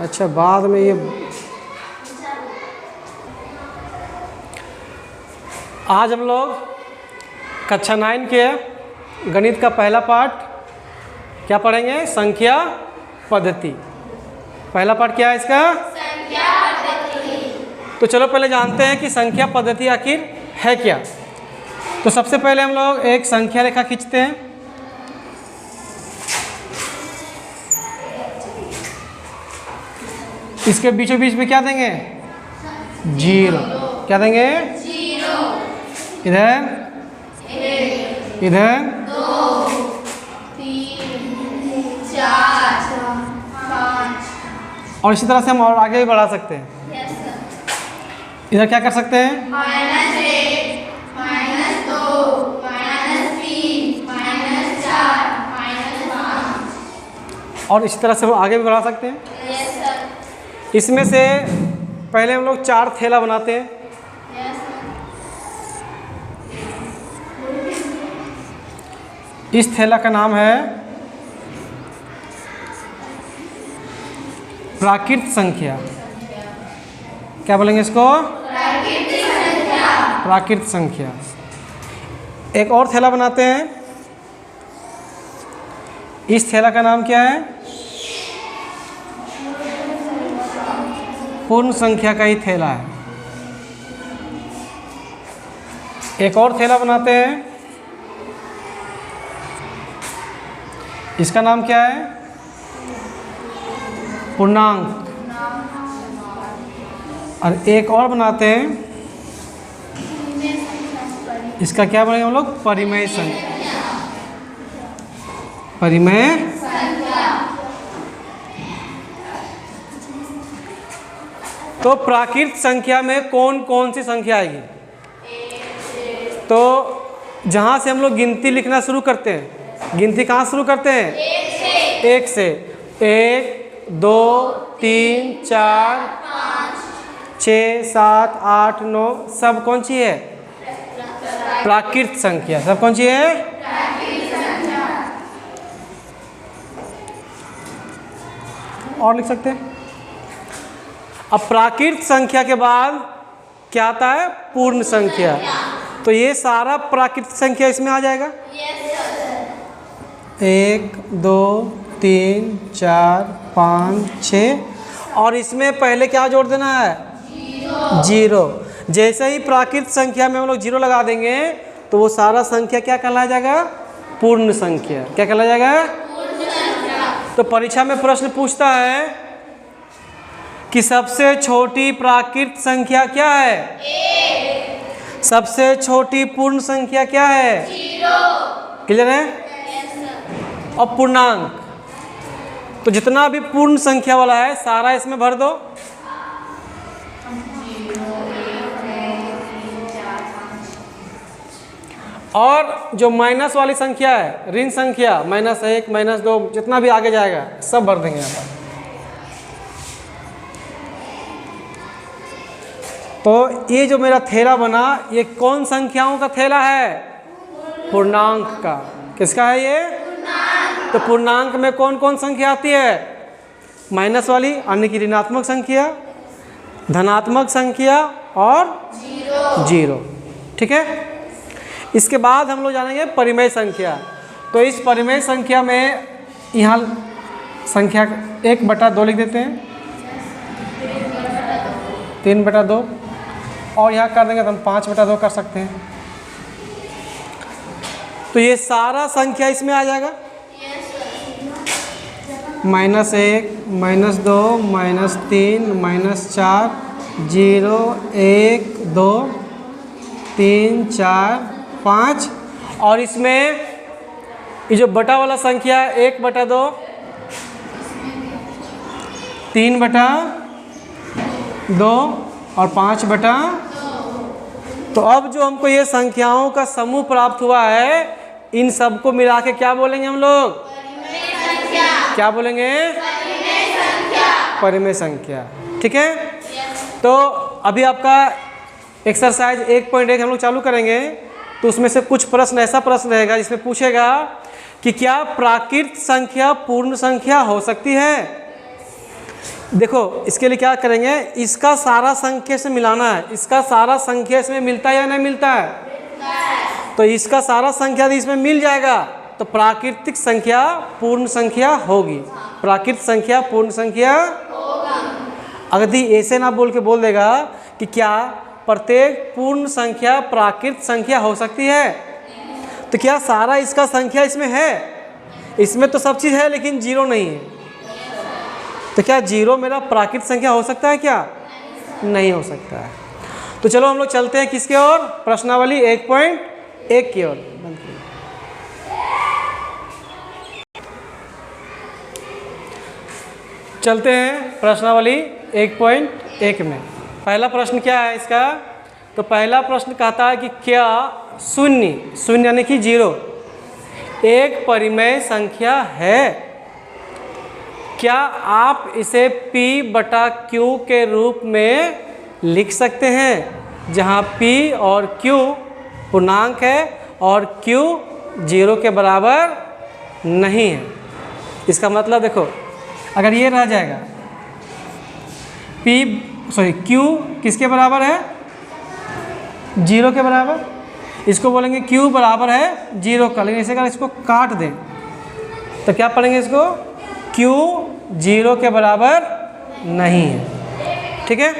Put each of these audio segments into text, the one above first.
अच्छा, बाद में ये आज हम लोग कक्षा 9 के गणित का पहला पाठ क्या पढ़ेंगे? संख्या पद्धति। पहला पाठ क्या है इसका? संख्या पद्धति। तो चलो पहले जानते हैं कि संख्या पद्धति आखिर है क्या। तो सबसे पहले हम लोग एक संख्या रेखा खींचते हैं। इसके बीचों बीच में क्या देंगे? 0। क्या देंगे? 0। इधर 1, इधर 2, 3, 4, 5। और इसी तरह से हम और आगे भी बढ़ा सकते हैं। इधर क्या कर सकते हैं? -1, -2, -3, -4, -5। और इसी तरह से हम आगे भी बढ़ा सकते हैं। इसमें से पहले हम लोग 4 थैला बनाते हैं। इस थैला का नाम है प्राकृत संख्या। क्या बोलेंगे इसको? प्राकृत संख्या। एक और थैला बनाते हैं। इस थैला का नाम क्या है? पूर्ण संख्या का ही थैला है। एक और थैला बनाते हैं। इसका नाम क्या है? पूर्णांक। और एक और बनाते हैं। इसका क्या बोलेंगे हम लोग? परिमेय संख्या। परिमेय संख्या। तो प्राकृत संख्या में कौन कौन सी संख्या आएगी? तो जहाँ से हम लोग गिनती लिखना शुरू करते हैं, गिनती कहाँ शुरू करते हैं? 1 से। 1, 2, 3, 4, 6, 7, 8, 9 सब कौन सी है? प्राकृत संख्या। सब कौन सी है? और लिख सकते हैं। अब प्राकृत संख्या के बाद क्या आता है? पूर्ण संख्या। तो ये सारा प्राकृत संख्या इसमें आ जाएगा। 1, 2, 3, 4, 5, 6 और इसमें पहले क्या जोड़ देना है? 0। जैसे ही प्राकृत संख्या में हम लोग 0 लगा देंगे तो वो सारा संख्या क्या कहलाया जाएगा? पूर्ण संख्या। क्या कहलाया जाएगा? पूर्ण संख्या। तो परीक्षा में प्रश्न पूछता है कि सबसे छोटी प्राकृत संख्या क्या है? 1। सबसे छोटी पूर्ण संख्या क्या है? 0। क्लियर है? और पूर्णांक तो जितना भी पूर्ण संख्या वाला है सारा इसमें भर दो। और जो माइनस वाली संख्या है, ऋण संख्या, -1, -2 जितना भी आगे जाएगा सब भर देंगे यहाँ पर। तो ये जो मेरा थैला बना, ये कौन संख्याओं का थैला है? पूर्णांक का। किसका है ये? तो पूर्णांक में कौन कौन संख्या आती है? माइनस वाली यानी कि ऋणात्मक संख्या, धनात्मक संख्या और 0। ठीक है। इसके बाद हम लोग जानेंगे परिमेय संख्या। तो इस परिमेय संख्या में यहाँ संख्या 1/2 लिख देते हैं। 3/2 और यहाँ कर देंगे तो हम 5/2 कर सकते हैं। तो ये सारा संख्या इसमें आ जाएगा। -1, -2, -3, -4, 0, 1, 2, 3, 4, 5 और इसमें ये जो बटा वाला संख्या है 1/2, 3/2 और 5/2। तो अब जो हमको ये संख्याओं का समूह प्राप्त हुआ है, इन सबको मिला के क्या बोलेंगे हम लोग? क्या बोलेंगे? परिमेय संख्या। ठीक है। तो अभी आपका एक्सरसाइज 1.1 हम लोग चालू करेंगे। तो उसमें से कुछ प्रश्न ऐसा प्रश्न रहेगा जिसमें पूछेगा कि क्या प्राकृत संख्या पूर्ण संख्या हो सकती है? देखो इसके लिए क्या करेंगे, इसका सारा संख्या से मिलाना है। इसका सारा संख्या इसमें मिलता है या नहीं मिलता है? तो इसका सारा संख्या यदि इसमें मिल जाएगा तो प्राकृतिक संख्या पूर्ण संख्या होगी। प्राकृतिक संख्या पूर्ण संख्या अगर यदि ऐसे ना बोल के बोल देगा कि क्या प्रत्येक पूर्ण संख्या प्राकृतिक संख्या हो सकती है, तो क्या सारा इसका संख्या इसमें है? इसमें तो सब चीज़ है लेकिन जीरो नहीं है। तो क्या जीरो मेरा प्राकृतिक संख्या हो सकता है क्या? नहीं हो सकता है। तो चलो हम लोग चलते हैं किसके ओर, प्रश्नावली 1.1 की ओर। चलते हैं प्रश्नावली 1.1 में। पहला प्रश्न क्या है इसका? तो पहला प्रश्न कहता है कि क्या शून्य, शून्य यानी कि जीरो, एक परिमेय संख्या है? क्या आप इसे P बटा Q के रूप में लिख सकते हैं, जहाँ P और Q पूर्णांक है और Q जीरो के बराबर नहीं है। इसका मतलब देखो, अगर ये रह जाएगा Q किसके बराबर है? जीरो के बराबर। इसको बोलेंगे Q बराबर है जीरो का, लेकिन इसे अगर इसको काट दें तो क्या पढ़ेंगे इसको? Q जीरो के बराबर नहीं है। ठीक है,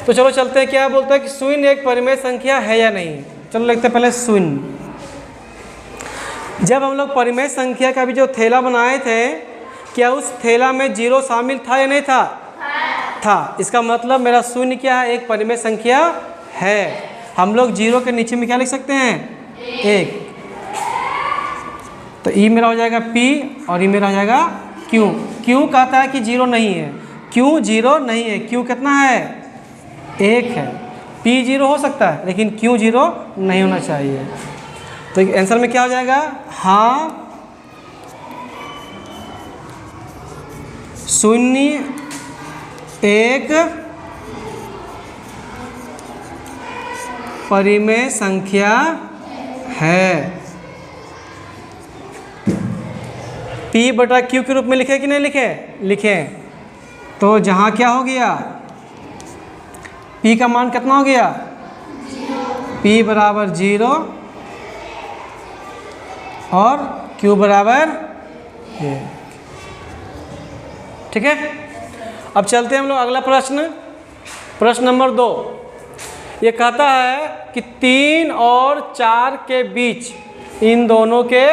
तो चलो चलते हैं। क्या बोलता है कि शून्य एक परिमेय संख्या है या नहीं। चलो लिखते हैं पहले शून्य। जब हम लोग परिमेय संख्या का भी जो थैला बनाए थे, क्या उस थैला में जीरो शामिल था या नहीं था? था। इसका मतलब मेरा शून्य क्या है? एक परिमेय संख्या है। हम लोग जीरो के नीचे में क्या लिख सकते हैं? एक। तो ई मेरा हो जाएगा P और ई मेरा हो जाएगा Q। Q कहता है कि जीरो नहीं है, Q जीरो नहीं है। Q कितना है? एक है। P जीरो हो सकता है लेकिन Q जीरो नहीं होना चाहिए। तो आंसर में क्या हो जाएगा? हाँ, शून्य एक परिमेय संख्या है। P बटा Q के रूप में लिखे कि नहीं लिखे? लिखे। तो जहाँ क्या हो गया? P का मान कितना हो गया? P बराबर जीरो और Q बराबर एक। ठीक है, अब चलते हैं हम लोग अगला प्रश्न, प्रश्न नंबर 2। ये कहता है कि 3 और 4 के बीच, इन दोनों के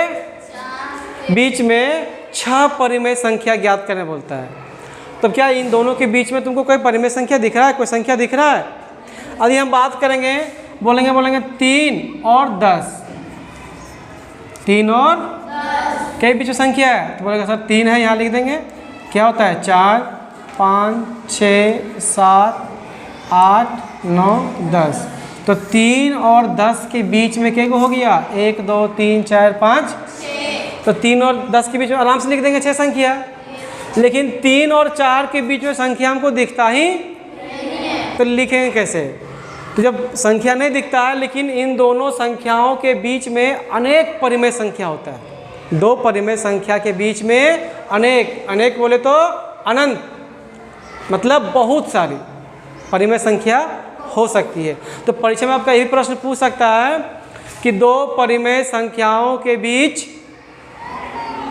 बीच में 6 परिमेय संख्या ज्ञात करने बोलता है। तो क्या इन दोनों के बीच में तुमको कोई परिमेय संख्या दिख रहा है? कोई संख्या दिख रहा है? अभी हम बात करेंगे, बोलेंगे 3 और 10। 3 और के बीच में संख्या है, तो बोलेगा सर 3 है, यहाँ लिख देंगे। क्या होता है? 4, 5, 6, 7, 8, 9, 10। तो 3 और 10 के बीच में क्या हो गया? 1, 2, 3, 4, 5, 6। तो 3 और 10 के बीच में आराम से लिख देंगे 6 संख्या। लेकिन 3 और 4 के बीच में संख्या हमको दिखता ही नहीं है, तो लिखेंगे कैसे? तो जब संख्या नहीं दिखता है लेकिन इन दोनों संख्याओं के बीच में अनेक परिमेय संख्या होता है। दो परिमेय संख्या के बीच में अनेक, अनेक बोले तो अनंत, मतलब बहुत सारी परिमेय संख्या हो सकती है। तो परीक्षा में आपका यही प्रश्न पूछ सकता है कि दो परिमेय संख्याओं के बीच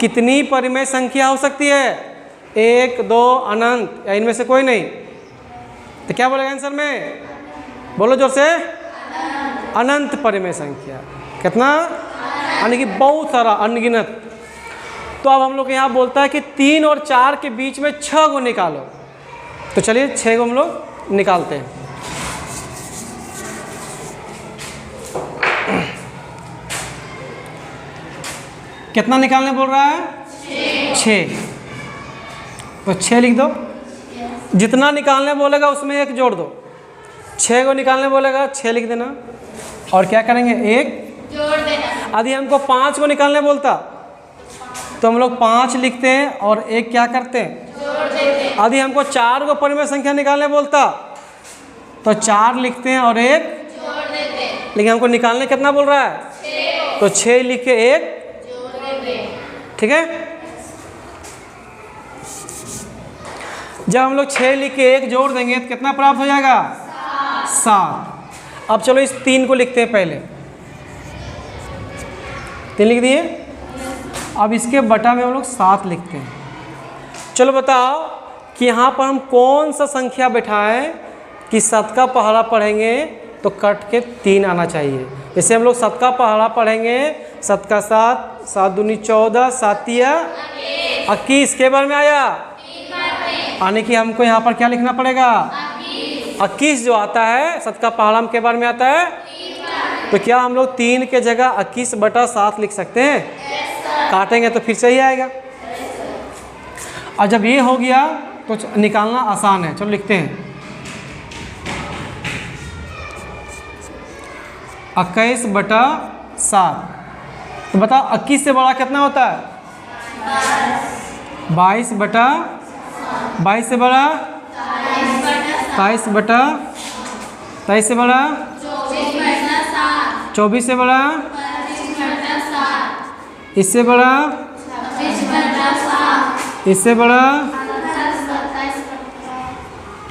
कितनी परिमेय संख्या हो सकती है? 1, 2, अनंत, या इनमें से कोई नहीं? तो क्या बोलेगा आंसर में? बोलो जोर से। अनंत परिमेय संख्या। कितना? यानी कि बहुत सारा, अनगिनत। तो अब हम लोग यहाँ बोलता है कि 3 और 4 के बीच में 6 को निकालो। तो चलिए 6 को हम लोग निकालते हैं। कितना निकालने बोल रहा है? 6। तो 6 लिख दो। जितना निकालने बोलेगा उसमें 1 जोड़ दो। 6 को निकालने बोलेगा 6 लिख देना। और क्या करेंगे? 1 जोड़ देना। यदि हमको 5 को निकालने बोलता तो हम लोग 5 लिखते हैं और 1 क्या करते हैं? जोड़ देते हैं। यदि हमको 4 को परिमेय संख्या निकालने बोलता तो 4 लिखते हैं और 1 जोड़ देते हैं। लेकिन हमको निकालने कितना बोल रहा है? 6। तो 6 लिख के 1 जोड़ देते हैं। ठीक है। जब हम लोग 6 लिख के 1 जोड़ देंगे तो कितना प्राप्त हो जाएगा? 7। अब चलो इस 3 को लिखते हैं पहले। 3 लिख दिए। अब इसके बटा में हम लोग 7 लिखते हैं। चलो बताओ कि यहाँ पर हम कौन सा संख्या बैठाएं कि 7 का पहाड़ा पढ़ेंगे तो कट के 3 आना चाहिए। जैसे हम लोग 7 का पहाड़ा पढ़ेंगे, 7 का 7, 7 दूनी 14, 7 तिया 21, के बार में आया आने की हमको यहाँ पर क्या लिखना पड़ेगा? 21 जो आता है 7 का पहाड़ा के बार में आता है। तो क्या हम लोग 3 के जगह 21/7 लिख सकते हैं? काटेंगे तो फिर सही आएगा। और जब ये हो गया तो निकालना आसान है। चलो लिखते हैं 21/7। तो बताओ 21 से बड़ा कितना होता है? 22 से बड़ा 23 से बड़ा 24 से बड़ा, इससे बड़ा, इससे बड़ा,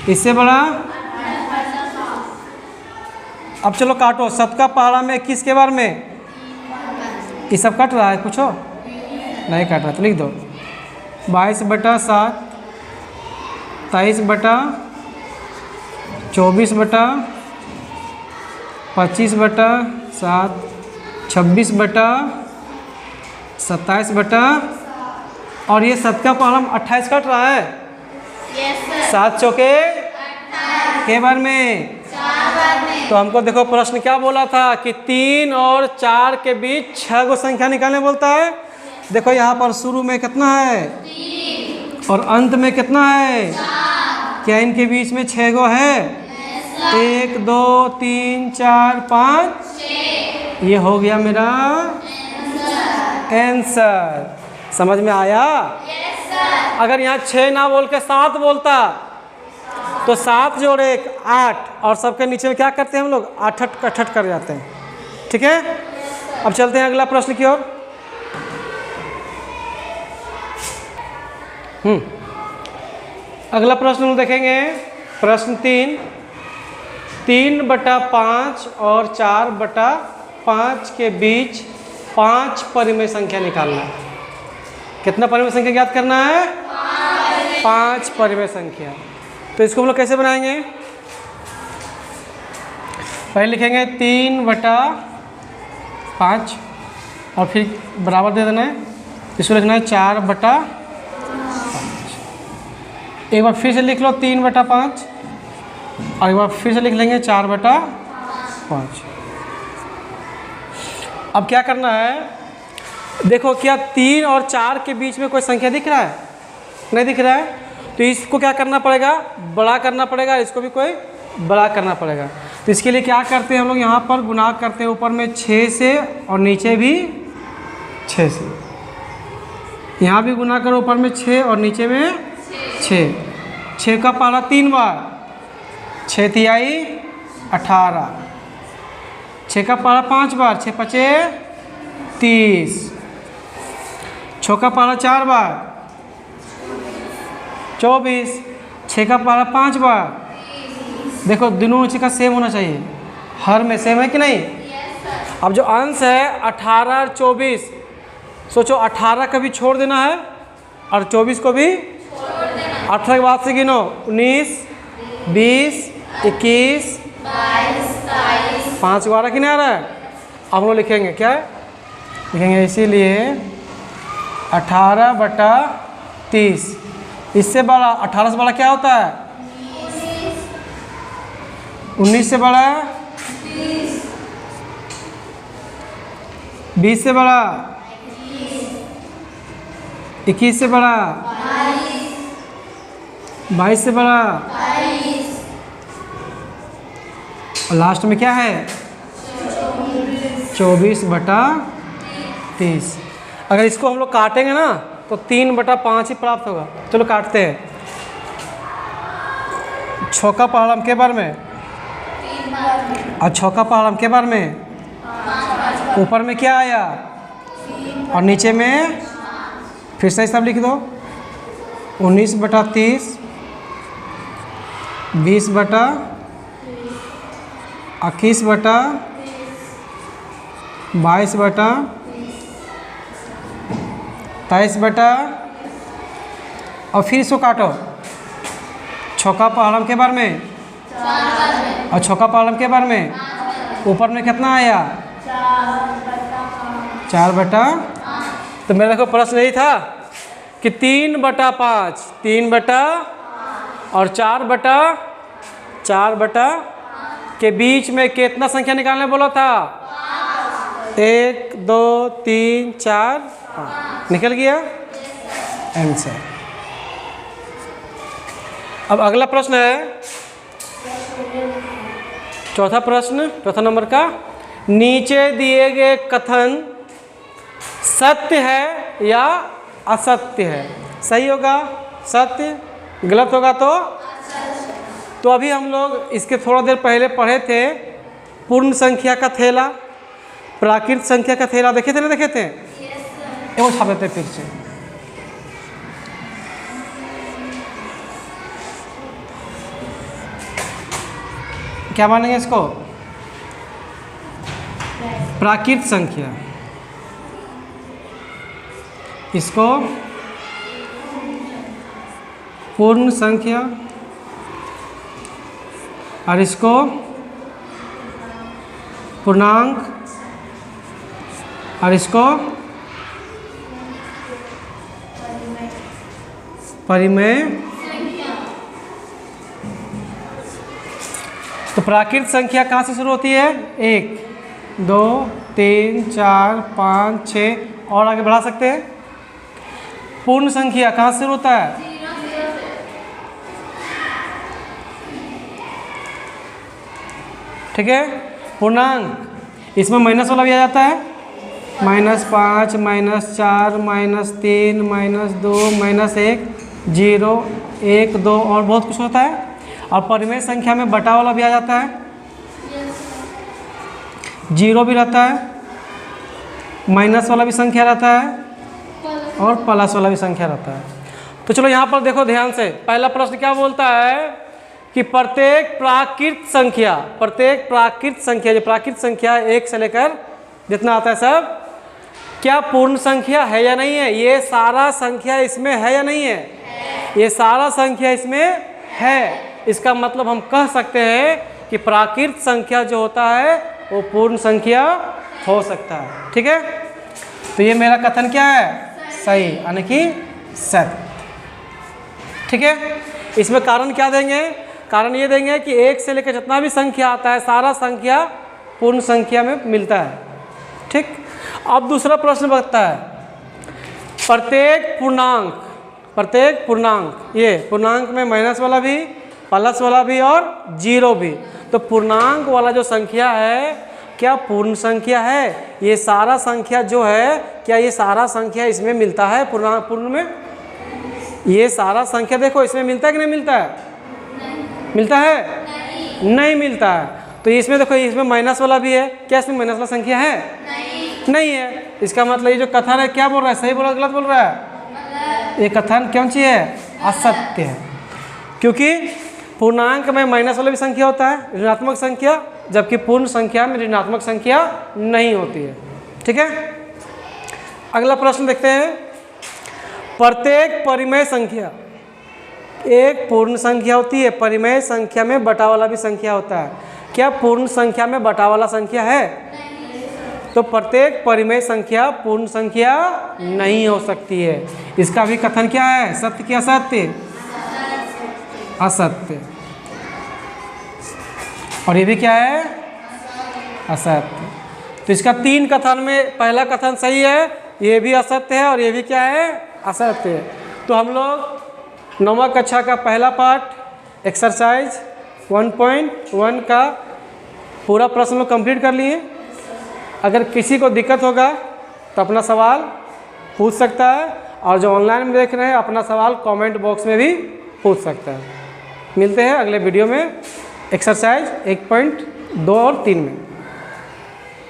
इससे बड़ा। अब चलो काटो। 7 का पहाड़ा में 21 के बार में ये सब कट रहा है? पूछो नहीं कट रहा तो लिख दो 22/7, 23/24/25/7, 26/27 और ये 7 का पहाड़ा 28 कट रहा है। 7 चौके के बार में। तो हमको देखो प्रश्न क्या बोला था कि 3 और 4 के बीच 6 गो संख्या निकालने बोलता है। देखो यहाँ पर शुरू में कितना है और अंत में कितना है? क्या इनके बीच में 6 गो है? 1 2 3 4 5। ये हो गया मेरा आंसर। समझ में आया? अगर यहाँ 6 ना बोल के 7 बोलता तो 7 जोड़े 8 और सबके नीचे में क्या करते हैं हम लोग? 8 कर जाते हैं। ठीक है, अब चलते हैं अगला प्रश्न की ओर। अगला प्रश्न हम देखेंगे प्रश्न 3/5 और 4/5 के बीच 5 परिमेय संख्या निकालना है। कितना परिमेय संख्या ज्ञात करना है? 5 परिमेय संख्या। तो इसको हम लोग कैसे बनाएंगे? पहले लिखेंगे 3/5 और फिर बराबर दे देना है। इसको लिखना है 4/5। एक बार फिर से लिख लो 3/5 और एक बार फिर से लिख लेंगे 4/5। अब क्या करना है? देखो क्या 3 और 4 के बीच में कोई संख्या दिख रहा है? नहीं दिख रहा है। तो इसको क्या करना पड़ेगा? बड़ा करना पड़ेगा। इसको भी कोई बड़ा करना पड़ेगा। तो इसके लिए क्या करते हैं हम लोग? यहाँ पर गुणा करते हैं ऊपर में 6 से और नीचे भी 6 से। यहाँ भी गुणा करो ऊपर में 6 और नीचे में 6। 6 का पहाड़ा 3 बार, 6 तिहाई 18। 6 का पहाड़ा 5 बार, 6 पचे 30। 6 का पहाड़ा 4 बार 24। 6 का पहाड़ा 5 बार। देखो दोनों नीचे का सेम होना चाहिए। हर में सेम है कि नहीं? अब जो अंश है 18 और 24, सोचो 18 का भी छोड़ देना है और 24 को भी 18 के बाद से गिनो 19 20 21 5 12 कि नहीं आ रहा है? अब हम लोग लिखेंगे क्या लिखेंगे? इसीलिए 18/30। इससे बड़ा 18 से बड़ा क्या होता है? 19 से बड़ा 20 से बड़ा 21 से बड़ा 22 से बड़ा और लास्ट में क्या है? 24/30। अगर इसको हम लोग काटेंगे ना तो 3/5 ही प्राप्त होगा। चलो काटते हैं। 6 का पहाड़ा के बार में और 6 का पहाड़ा के बार में ऊपर में क्या आया और नीचे में फिर से सब लिख दो 19/30 20 बटा 21 बटा 22 बटा 23 बटा, और फिर इसको काटो छक्का पहाड़म के बार में और छक्का पहाड़म के बार में, ऊपर में कितना आया 4 बटा। तो मेरा देखो प्रश्न यही था कि 3 बटा 5, 3 बटा और 4 बटा के बीच में कितना संख्या निकालने बोला था 1 2 3 4 5, निकल गया आंसर। अब अगला प्रश्न है चौथा प्रश्न, चौथा नंबर का, नीचे दिए गए कथन सत्य है या असत्य है? सही होगा सत्य, गलत होगा तो अभी हम लोग इसके थोड़ा देर पहले पढ़े थे पूर्ण संख्या का थैला, प्राकृत संख्या का थैला, देखे थे ना, देखे थे? वो छापे थे फिर से। क्या मानेंगे इसको? प्राकृत संख्या, इसको पूर्ण संख्या, और इसको पूर्णांक, और इसको परिमेय। तो प्राकृत संख्या कहाँ से शुरू होती है? 1 2 3 4 5 6, और आगे बढ़ा सकते हैं। पूर्ण संख्या कहाँ से शुरू होता है? ठीक है। पूर्णांक इसमें माइनस वाला भी आ जाता है, -5 -4 -3 -2 -1 0 1 2 और बहुत कुछ होता है। और परिमेय संख्या में बटा वाला भी आ जाता है, 0 भी रहता है, माइनस वाला भी संख्या रहता है, और प्लस वाला भी संख्या रहता है। तो चलो यहाँ पर देखो ध्यान से, पहला प्रश्न क्या बोलता है कि प्रत्येक प्राकृत संख्या, प्रत्येक प्राकृत संख्या, जो प्राकृत संख्या 1 से लेकर जितना आता है सब, क्या पूर्ण संख्या है या नहीं है? ये सारा संख्या इसमें है या नहीं है? ये सारा संख्या इसमें है। इसका मतलब हम कह सकते हैं कि प्राकृत संख्या जो होता है वो पूर्ण संख्या हो सकता है। ठीक है, तो ये मेरा कथन क्या है? सही, यानी कि सत्य। ठीक है, इसमें कारण क्या देंगे? कारण ये देंगे कि 1 से लेकर जितना भी संख्या आता है सारा संख्या पूर्ण संख्या में मिलता है। ठीक, अब दूसरा प्रश्न बताता है प्रत्येक पूर्णांक, ये पूर्णांक में माइनस वाला भी, प्लस वाला भी और 0 भी। तो पूर्णांक वाला जो संख्या है क्या पूर्ण संख्या है? ये सारा संख्या जो है, क्या ये सारा संख्या इसमें मिलता है पूर्ण में? ये सारा संख्या देखो इसमें मिलता है कि नहीं मिलता है? मिलता है? नहीं मिलता है। तो इसमें देखो इसमें माइनस वाला भी है, क्या इसमें माइनस वाला संख्या है? नहीं है। इसका मतलब ये जो कथन है क्या बोल रहा है? सही बोल रहा है गलत बोल रहा है? ये कथन कौन सी है? असत्य है, क्योंकि पूर्णांक में माइनस वाला भी संख्या होता है, ऋणात्मक संख्या, जबकि पूर्ण संख्या में ऋणात्मक संख्या नहीं होती है। ठीक है, अगला प्रश्न देखते हैं। प्रत्येक परिमेय संख्या, एक पूर्ण संख्या होती है, परिमेय संख्या में बटा वाला भी संख्या होता है। क्या पूर्ण संख्या में बटा वाला संख्या है? तो प्रत्येक परिमेय संख्या पूर्ण संख्या नहीं हो सकती है। इसका भी कथन क्या है? सत्य क्या असत्य? असत्य। और ये भी क्या है? असत्य। तो इसका 3 कथन में पहला कथन सही है, ये भी असत्य है, और ये भी क्या है? असत्य है। तो हम लोग 9वीं कक्षा का पहला पार्ट एक्सरसाइज 1.1 का पूरा प्रश्न लोग कंप्लीट कर लिए। अगर किसी को दिक्कत होगा तो अपना सवाल पूछ सकता है, और जो ऑनलाइन में देख रहे हैं अपना सवाल कमेंट बॉक्स में भी पूछ सकता है। मिलते हैं अगले वीडियो में एक्सरसाइज 1.2 और 3 में।